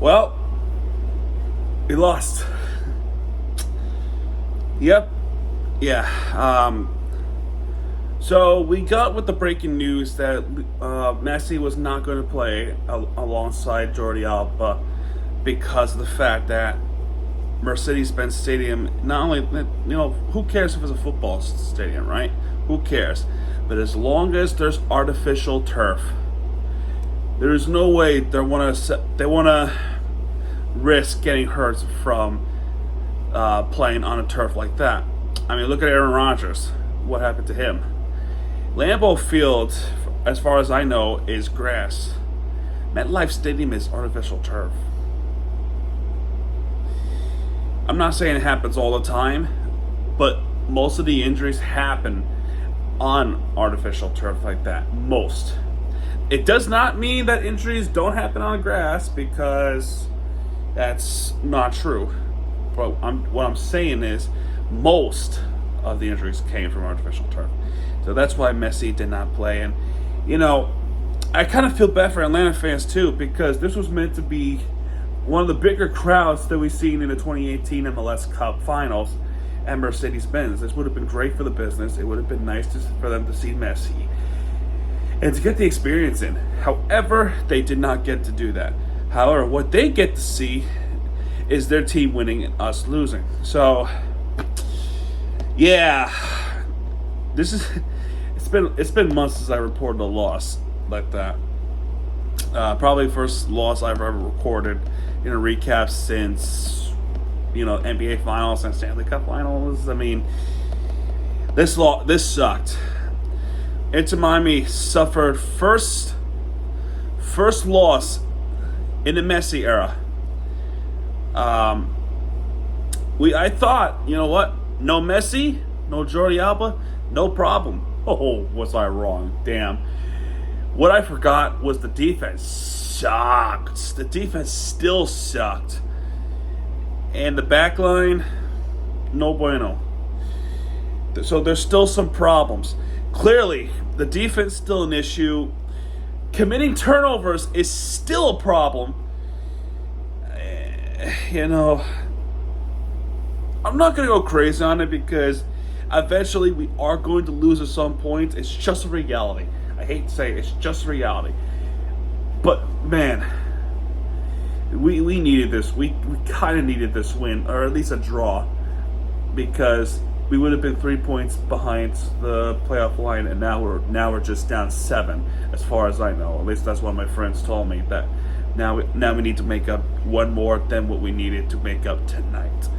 Well, we lost. Yep. Yeah. So we got with the breaking news that Messi was not going to play alongside Jordi Alba because of the fact that Mercedes-Benz Stadium, not only, who cares if it's a football stadium, right? Who cares? But as long as there's artificial turf, there's no way they want to risk getting hurt from playing on a turf like that. I mean, look at Aaron Rodgers. What happened to him? Lambeau Field, as far as I know, is grass. MetLife Stadium is artificial turf. I'm not saying it happens all the time, but most of the injuries happen on artificial turf like that. Most. It does not mean that injuries don't happen on grass, because that's not true. But what I'm saying is most of the injuries came from artificial turf. So that's why Messi did not play. And, I kind of feel bad for Atlanta fans too, because this was meant to be one of the bigger crowds that we've seen in the 2018 MLS Cup Finals at Mercedes-Benz. This would have been great for the business. It would have been nice for them to see Messi and to get the experience in. However, they did not get to do that. However, what they get to see is their team winning and us losing. So, yeah, it's been months since I reported a loss like that. Probably first loss I've ever recorded in a recap since NBA Finals and Stanley Cup Finals. I mean, this sucked. Inter Miami suffered first loss in the Messi era. I thought, you know what? No Messi, no Jordi Alba, no problem. Oh, was I wrong? Damn. What I forgot was the defense sucked. The defense still sucked. And the back line, no bueno. So there's still some problems. Clearly, the defense is still an issue. Committing turnovers is still a problem. I'm not going to go crazy on it, because eventually we are going to lose at some point. It's just a reality. I hate to say it, it's just a reality. But, man, we needed this. We kind of needed this win, or at least a draw, because we would have been 3 points behind the playoff line, and now we're just down 7, as far as I know. At least that's what my friends told me, that now we need to make up one more than what we needed to make up tonight.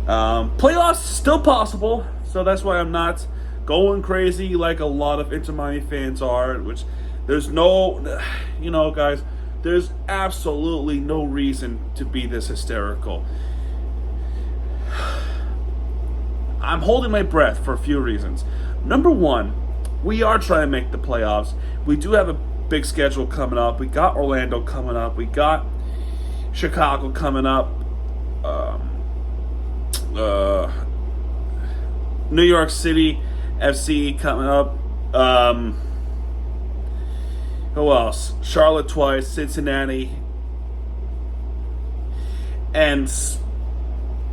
Playoffs still possible, so that's why I'm not going crazy like a lot of Inter Miami fans are, which there's no, guys, there's absolutely no reason to be this hysterical. I'm holding my breath for a few reasons. Number one, we are trying to make the playoffs. We do have a big schedule coming up. We got Orlando coming up. We got Chicago coming up. New York City FC coming up. Who else? Charlotte twice, Cincinnati, and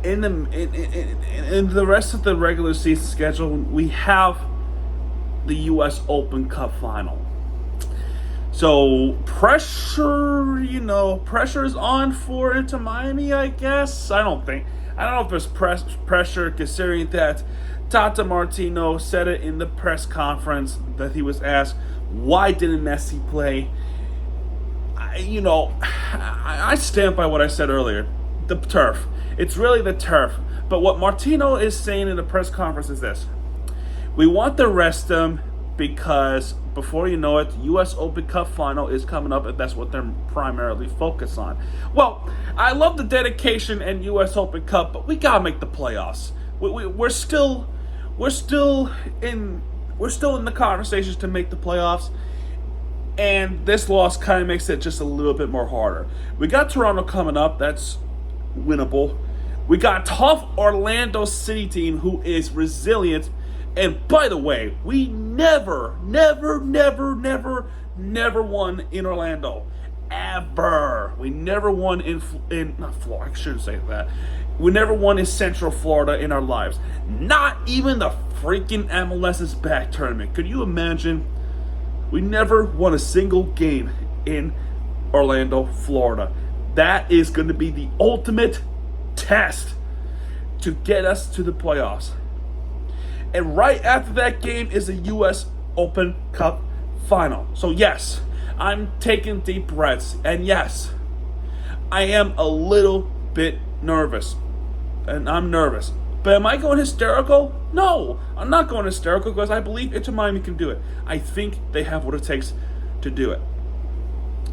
in the rest of the regular season schedule, we have the U.S. Open Cup final. So pressure is on for Inter Miami, I guess. I don't know if there's pressure, considering that Tata Martino said it in the press conference that he was asked, why didn't Messi play? I stand by what I said earlier. The turf. It's really the turf. But what Martino is saying in the press conference is this. We want to rest them because before you know it, U.S. Open Cup final is coming up, and that's what they're primarily focused on. Well, I love the dedication and U.S. Open Cup, but we gotta make the playoffs. We're still in the conversations to make the playoffs, and this loss kind of makes it just a little bit more harder. We got Toronto coming up. That's winnable. We got a tough Orlando City team who is resilient. And by the way, we never won in Orlando. Ever. We never won in not Florida. I shouldn't say that. We never won in Central Florida in our lives. Not even the freaking MLS's back tournament. Could you imagine? We never won a single game in Orlando, Florida. That is going to be the ultimate test to get us to the playoffs. And right after that game is the U.S. Open Cup final. So yes, I'm taking deep breaths. And yes, I am a little bit nervous. And I'm nervous. But am I going hysterical? No, I'm not going hysterical because I believe Inter Miami can do it. I think they have what it takes to do it.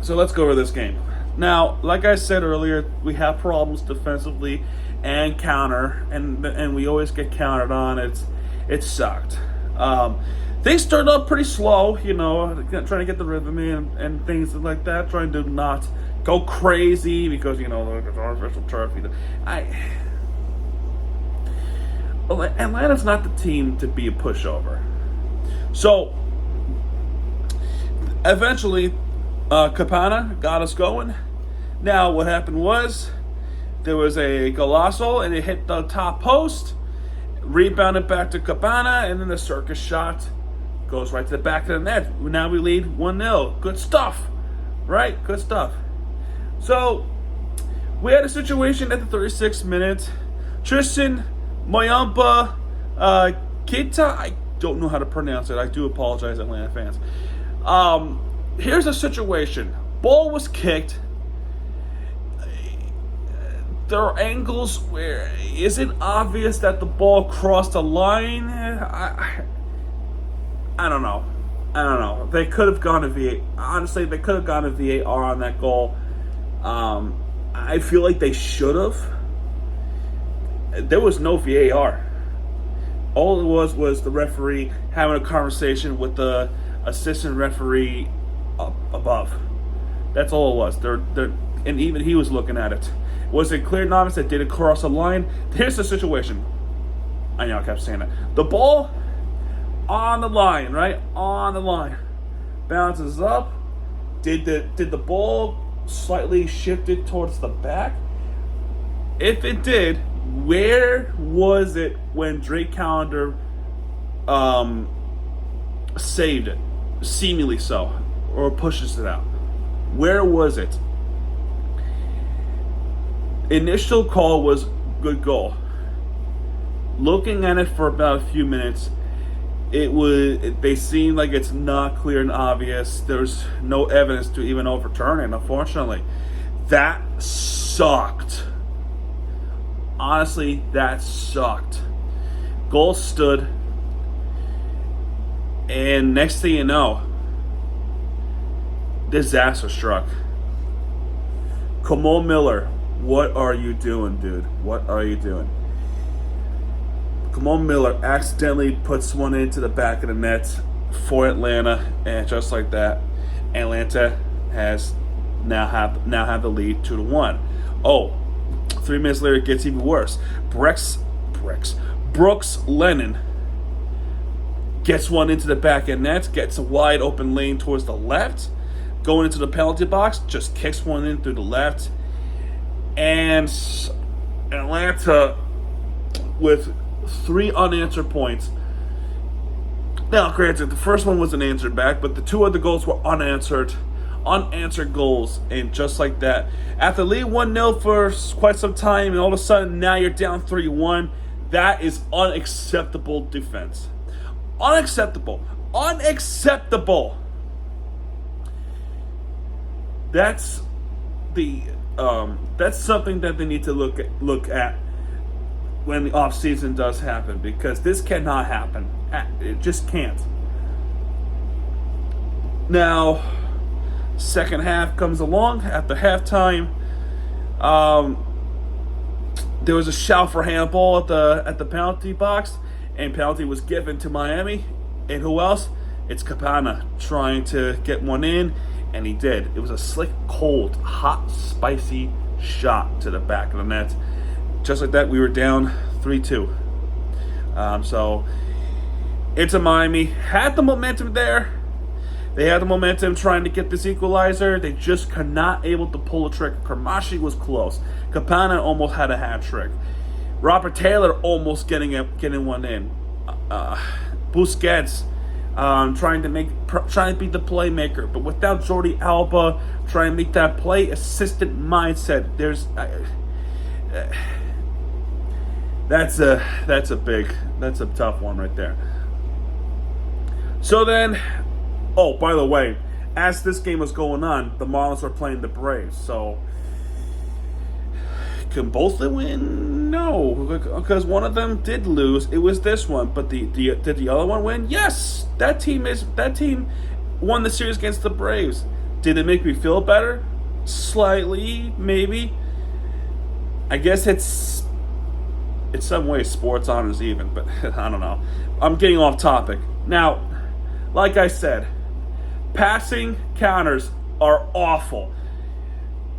So let's go over this game. Now, like I said earlier, we have problems defensively and counter, and we always get countered on. It sucked. Things started out pretty slow, trying to get the rhythm in and things like that, trying to not go crazy because, it's artificial turf. Atlanta's not the team to be a pushover. So, eventually, Capana got us going. Now, what happened was, there was a golazo, and it hit the top post, rebounded back to Capana, and then the circus shot goes right to the back of the net. Now we lead 1-0. Good stuff, right? Good stuff. So, we had a situation at the 36th minute. Tristan Moyampa Kita, I don't know how to pronounce it. I do apologize, Atlanta fans. Here's a situation. Ball was kicked. There are angles where is it obvious that the ball crossed a line? I don't know. They could have gone to VAR. Honestly, they could have gone to VAR on that goal. I feel like they should have. There was no VAR. All it was the referee having a conversation with the assistant referee up above. That's all it was. And even he was looking at it. Was it clear and obvious that did it cross a line? Here's the situation. I know I kept saying that. The ball on the line, right? On the line. Bounces up. Did the ball slightly shifted towards the back? If it did, where was it when Drake Callender saved it? Seemingly so. Or pushes it out. Where was it? Initial call was good goal. Looking at it for about a few minutes, they seem like it's not clear and obvious. There's no evidence to even overturn it, unfortunately. That sucked. Honestly, that sucked. Goal stood, and next thing you know, disaster struck. Kamal Miller, what are you doing, dude? What are you doing? Kamal Miller accidentally puts one into the back of the net for Atlanta, and just like that, Atlanta has now have the lead 2-1. Oh, 3 minutes later, it gets even worse. Brooks Lennon gets one into the back of the net, gets a wide open lane towards the left, going into the penalty box, just kicks one in through the left, and Atlanta with 3 unanswered points. Now, granted, the first one was an answered back, but the 2 other goals were unanswered goals, and just like that, after lead 1-0 for quite some time, and all of a sudden now you're down 3-1. That is unacceptable defense. Unacceptable. That's something that they need to look at when the off season does happen, because this cannot happen. It just can't. Now, second half comes along. After halftime, there was a shout for handball at the penalty box, and penalty was given to Miami. And who else? It's Capana trying to get one in, and he did. It was a slick, cold, hot, spicy shot to the back of the net. Just like that, we were down 3-2. So, Inter Miami had the momentum there. They had the momentum trying to get this equalizer. They just could not able to pull a trick. Kermashi was close. Campana almost had a hat trick. Robert Taylor almost getting one in. Busquets trying to be the playmaker, but without Jordi Alba trying to make that play assistant mindset, that's a tough one right there. So then, oh, by the way, as this game was going on, the Marlins were playing the Braves. So, can both they win? No, because one of them did lose. It was this one, but did the other one win? Yes, that team won the series against the Braves. Did it make me feel better? Slightly, maybe. I guess it's in some ways sports honors even, but I don't know. I'm getting off topic now. Like I said, passing counters are awful.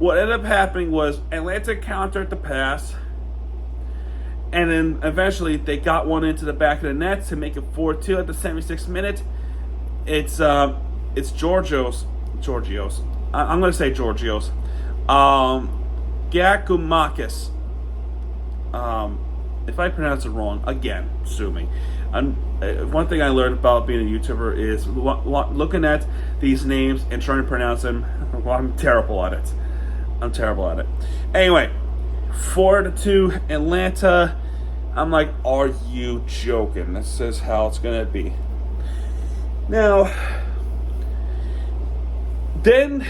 What ended up happening was Atlanta countered the pass, and then eventually they got one into the back of the net to make it 4-2 at the 76th minute. It's Georgios. I'm going to say Georgios. Giacomakis. If I pronounce it wrong, again, sue me. One thing I learned about being a YouTuber is looking at these names and trying to pronounce them. Well, I'm terrible at it. Anyway, 4-2 Atlanta. I'm like, are you joking? This is how it's going to be. Now, then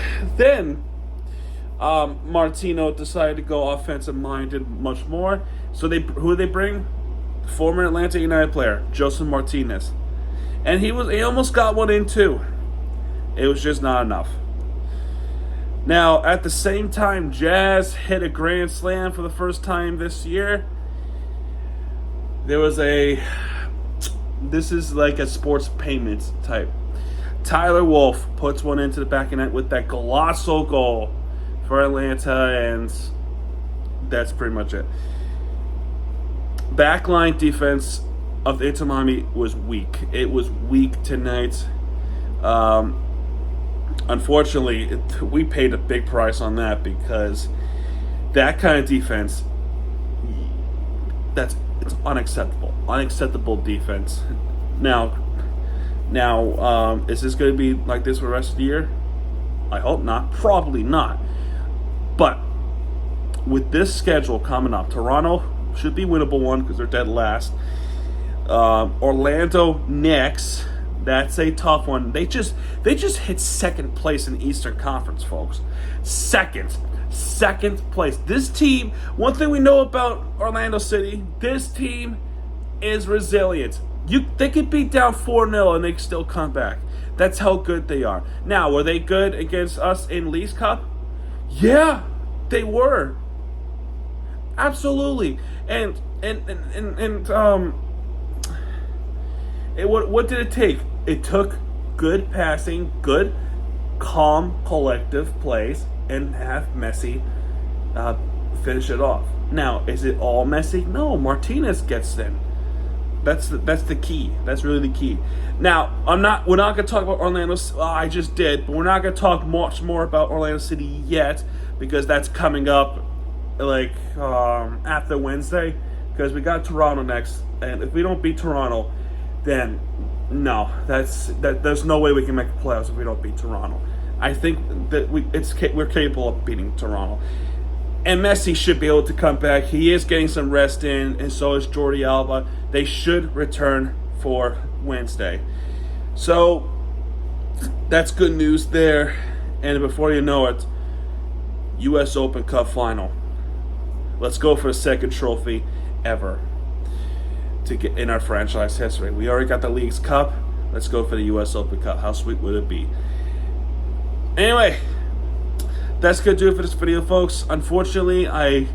Martino decided to go offensive-minded much more. So who did they bring? Former Atlanta United player, Joseph Martinez. And he almost got one in too. It was just not enough. Now, at the same time, Jazz hit a grand slam for the first time this year. This is like a sports payments type. Tyler Wolff puts one into the back of net with that colossal goal for Atlanta, and that's pretty much it. Backline defense of the Inter Miami was weak. It was weak tonight. Unfortunately, we paid a big price on that, because that kind of defense, it's unacceptable. Unacceptable defense. Now, is this going to be like this for the rest of the year? I hope not. Probably not. But with this schedule coming up, Toronto should be winnable one because they're dead last. Orlando next. That's a tough one. They just hit second place in the Eastern Conference, folks. Second place. This team, one thing we know about Orlando City, this team is resilient. They could be down 4-0 and they still come back. That's how good they are. Now, were they good against us in Leagues Cup? Yeah, they were. Absolutely. And what did it take? It took good passing, good, calm, collective plays, and have Messi finish it off. Now, is it all Messi? No, Martinez gets in. That's the key. That's really the key. Now, we're not going to talk about Orlando. I just did, but we're not going to talk much more about Orlando City yet, because that's coming up after Wednesday, because we got Toronto next, and if we don't beat Toronto, then no, there's no way we can make the playoffs if we don't beat Toronto. I think that we're capable of beating Toronto. And Messi should be able to come back. He is getting some rest in, and so is Jordi Alba. They should return for Wednesday. So that's good news there. And before you know it, U.S. Open Cup final. Let's go for the second trophy ever to get in our franchise history. We already got the Leagues Cup. Let's go for the U.S. Open Cup. How sweet would it be? Anyway, that's going to do it for this video, folks. Unfortunately, I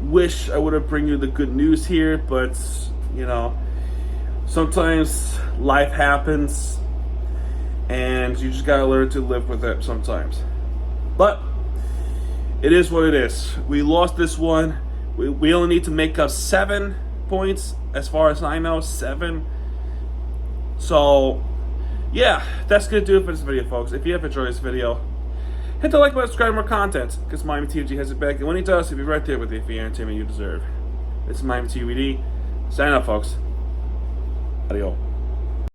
wish I would have bring you the good news here, but, sometimes life happens, and you just got to learn to live with it sometimes. But it is what it is. We lost this one. We only need to make up 7 points, as far as I know, 7. So yeah, that's going to do it for this video, folks. If you have enjoyed this video, hit the like button, subscribe for more content, because Miami TVG has it back, and when he does, he'll be right there with you for the entertainment you deserve. This is Miami TVD. Sign up, folks. Adios.